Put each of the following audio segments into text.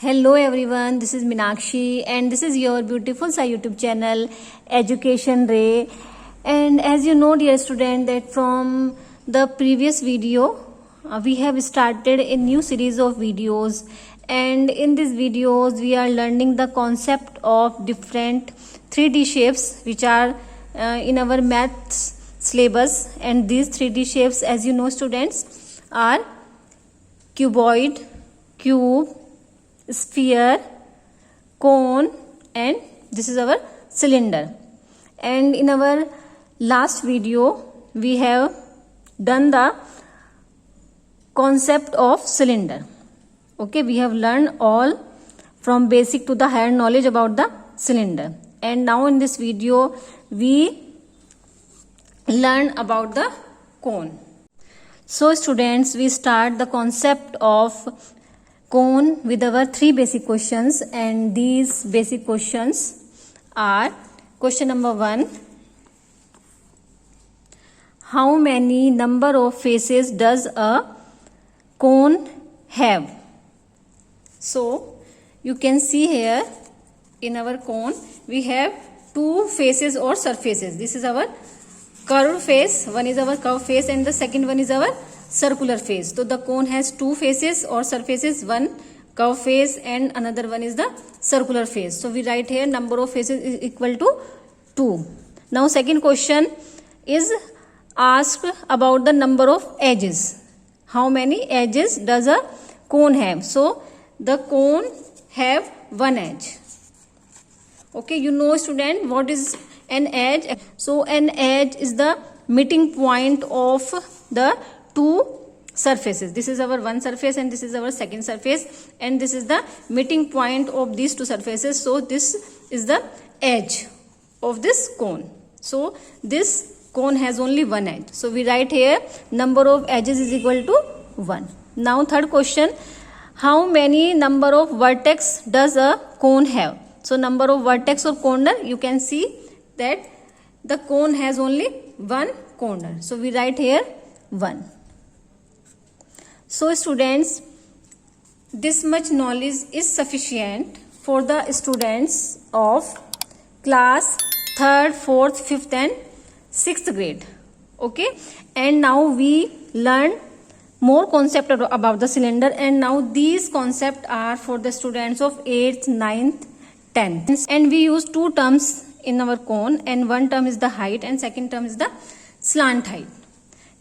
Hello everyone, this is Minakshi and this is your beautiful Sai YouTube channel Education Ray. And as you know dear student that from the previous video we have started a new series of videos, and in these videos we are learning the concept of different 3D shapes which are in our maths syllabus. And these 3D shapes, as you know students, are cuboid, cube, sphere, cone, and this is our cylinder. And in our last video we have done the concept of cylinder. Okay, we have learned all from basic to the higher knowledge about the cylinder, and now in this video we learn about the cone. So students, we start the concept of cone with our 3 basic questions, and these basic questions are: question number 1, how many number of faces does a cone have? So you can see here in our cone we have 2 faces or surfaces. This is our curved face, one is our curved face and the second one is our circular face. So the cone has 2 faces or surfaces, one curved face and another one is the circular face. So we write here number of faces is equal to 2. Now second question is asked about the number of edges. How many edges does a cone have? So the cone have 1 edge. Okay, you know student what is an edge? So an edge is the meeting point of the 2 surfaces. This is our one surface and this is our second surface, and this is the meeting point of these 2 surfaces. So this is the edge of this cone. So this cone has only 1 edge. So we write here number of edges is equal to 1. Now third question, how many number of vertex does a cone have? So number of vertex or corner, you can see that the cone has only 1 corner. So we write here 1. So students, this much knowledge is sufficient for the students of class 3rd, 4th, 5th and 6th grade. Okay, and now we learn more concept about the cylinder, and now these concepts are for the students of 8th, 9th, 10th. And we use 2 terms in our cone, and one term is the height and second term is the slant height.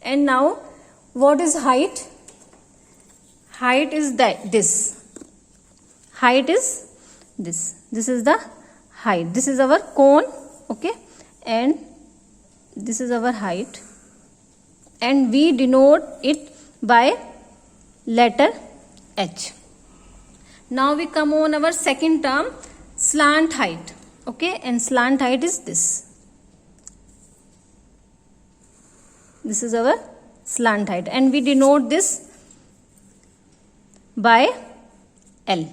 And now what is height? Height is this. Height is this. This is the height. This is our cone. Okay, and this is our height, and we denote it by letter H. Now we come on our second term, slant height. Okay, and slant height is this. This is our slant height, and we denote this by L.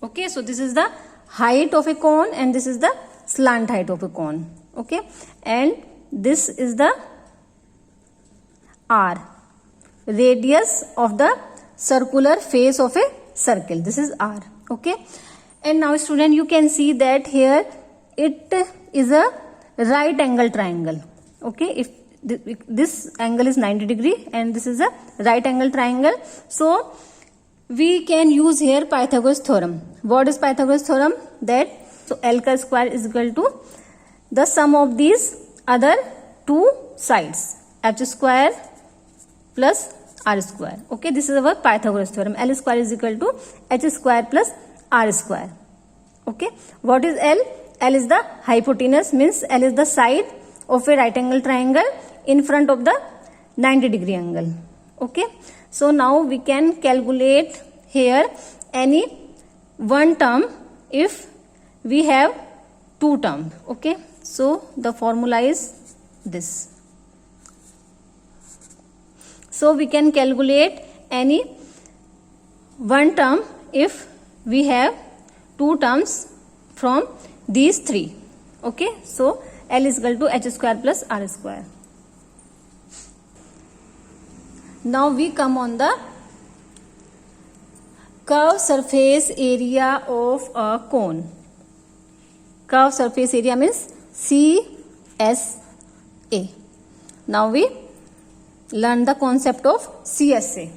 Okay, so this is the height of a cone and this is the slant height of a cone. Okay, and this is the R, radius of the circular face of a circle. This is R. Okay, and now student, you can see that here it is a right angle triangle. Okay, if this angle is 90 degree and this is a right angle triangle, so we can use here Pythagoras theorem. What is Pythagoras theorem? That so L ka square is equal to the sum of these other 2 sides, H square plus R square. Okay, this is our Pythagoras theorem. L square is equal to H square plus R square. Okay, what is L? L is the hypotenuse, means L is the side of a right angle triangle in front of the 90 degree angle. Okay, so now we can calculate here any one term if we have 2 terms. Okay, so the formula is this. So we can calculate any one term if we have 2 terms from these 3. Okay, so L is equal to H square plus R square. Now we come on the curve surface area of a cone. Curve surface area means CSA. Now we learn the concept of CSA.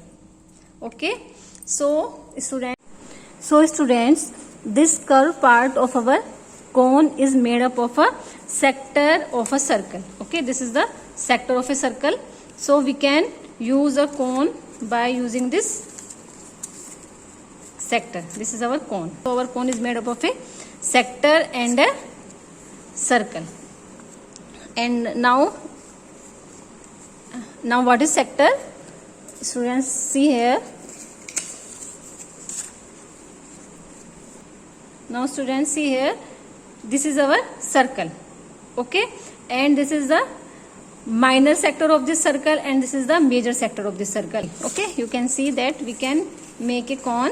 Okay, so students, this curved part of our cone is made up of a sector of a circle. Okay, this is the sector of a circle. So we can use a cone by using this sector. This is our cone. So our cone is made up of a sector and a circle. And now what is sector? Students, see here. Now students, see here. This is our circle. Okay, and this is the minor sector of this circle, and this is the major sector of this circle. Okay, you can see that we can make a cone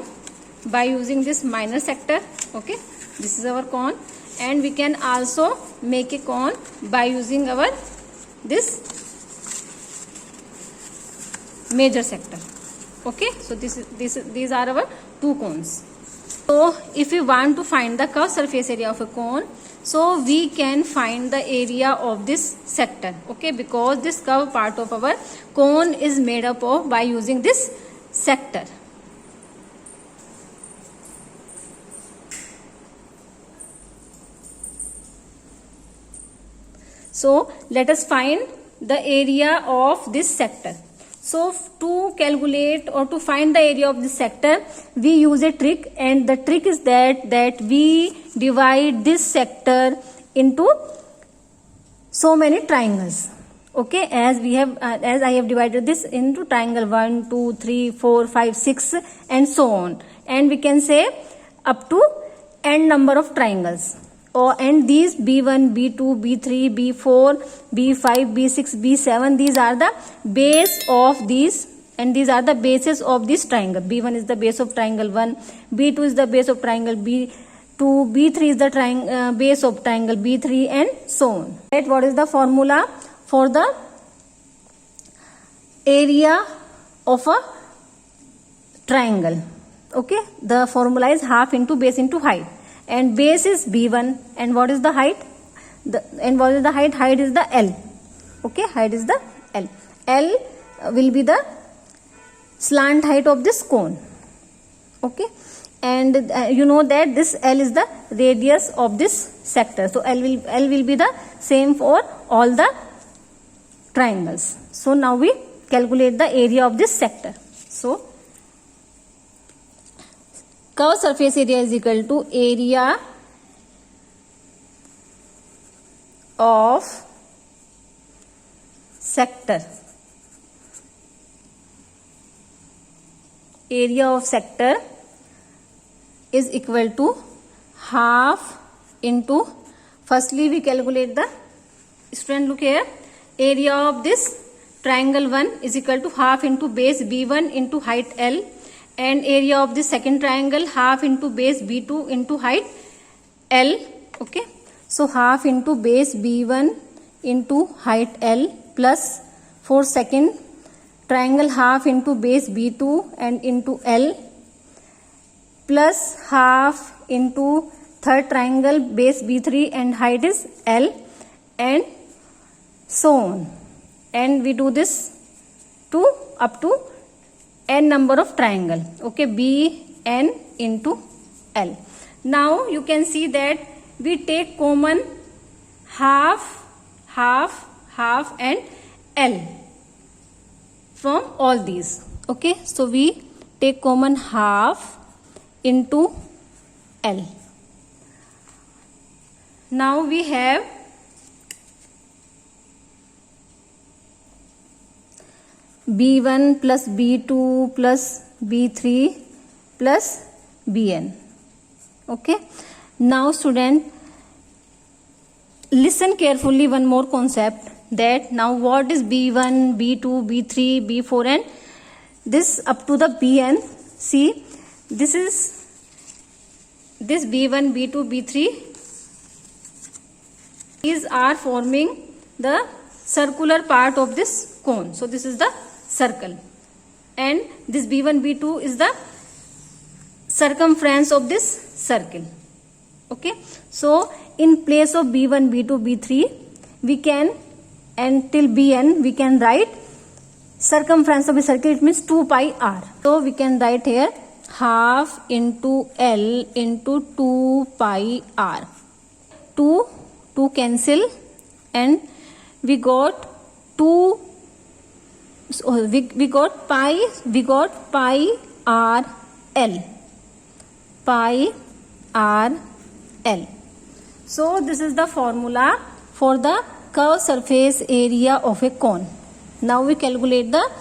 by using this minor sector. Okay, this is our cone, and we can also make a cone by using our this major sector. Okay, so these are our two cones. So if we want to find the curved surface area of a cone, so we can find the area of this sector. Okay, because this curved part of our cone is made up of by using this sector. So let us find the area of this sector. So to calculate or to find the area of this sector, we use a trick, and the trick is that we divide this sector into so many triangles. Okay, as I have divided this into triangle 1, 2, 3, 4, 5, 6 and so on, and we can say up to n number of triangles. And these B1, B2, B3, B4, B5, B6, B7, these are the base of these, and these are the bases of this triangle. B1 is the base of triangle 1, B2 is the base of triangle B2, B3 is the base of triangle B3 and so on. Right? What is the formula for the area of a triangle? Okay, the formula is half into base into height. And base is B1, and what is the height? Height is the L. Okay, height is the L. L will be the slant height of this cone. Okay, and you know that this L is the radius of this sector. So L will be the same for all the triangles. So now we calculate the area of this sector. So curved surface area is equal to area of sector. Area of sector is equal to half into, firstly we calculate the, student look here, area of this triangle 1 is equal to half into base B1 into height L, and area of this second triangle half into base B2 into height L. Okay, so half into base B1 into height L plus for second triangle half into base B2 and into L plus half into third triangle base B3 and height is L and so on, and we do this to up to n number of triangle. Okay, B n into L. Now you can see that we take common half and L from all these. Okay, so we take common half into L. Now we have B1 plus B2 plus B3 plus Bn. Okay, now student, listen carefully one more concept, that now what is B1, B2, B3, B4 and this up to the Bn. See, this B1, B2, B3, these are forming the circular part of this cone. So this is the circle, and this B1, B2 is the circumference of this circle. Okay, so in place of b1, b2, b3 we can, and till bn we can write circumference of a circle. It means 2 pi r. So we can write here half into L into 2 pi r. 2 cancel, and we got 2. So we got pi r L. Pi r L. So this is the formula for the curved surface area of a cone. Now we calculate the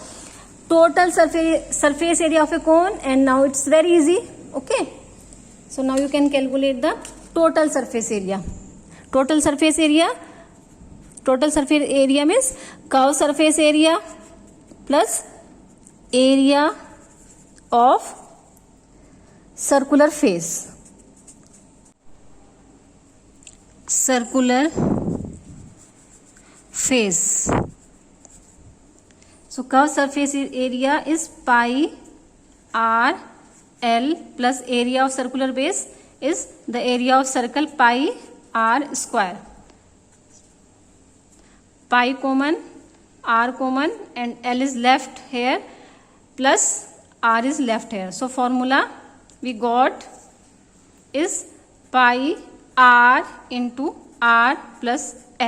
total surface area of a cone, and now it's very easy. Okay, so now you can calculate the total surface area. Total surface area means curved surface area plus area of circular face. Circular face. So curved surface area is pi r L plus area of circular base is the area of circle pi r square. Pi common, r common, and L is left here plus r is left here. So formula we got is pi r into r plus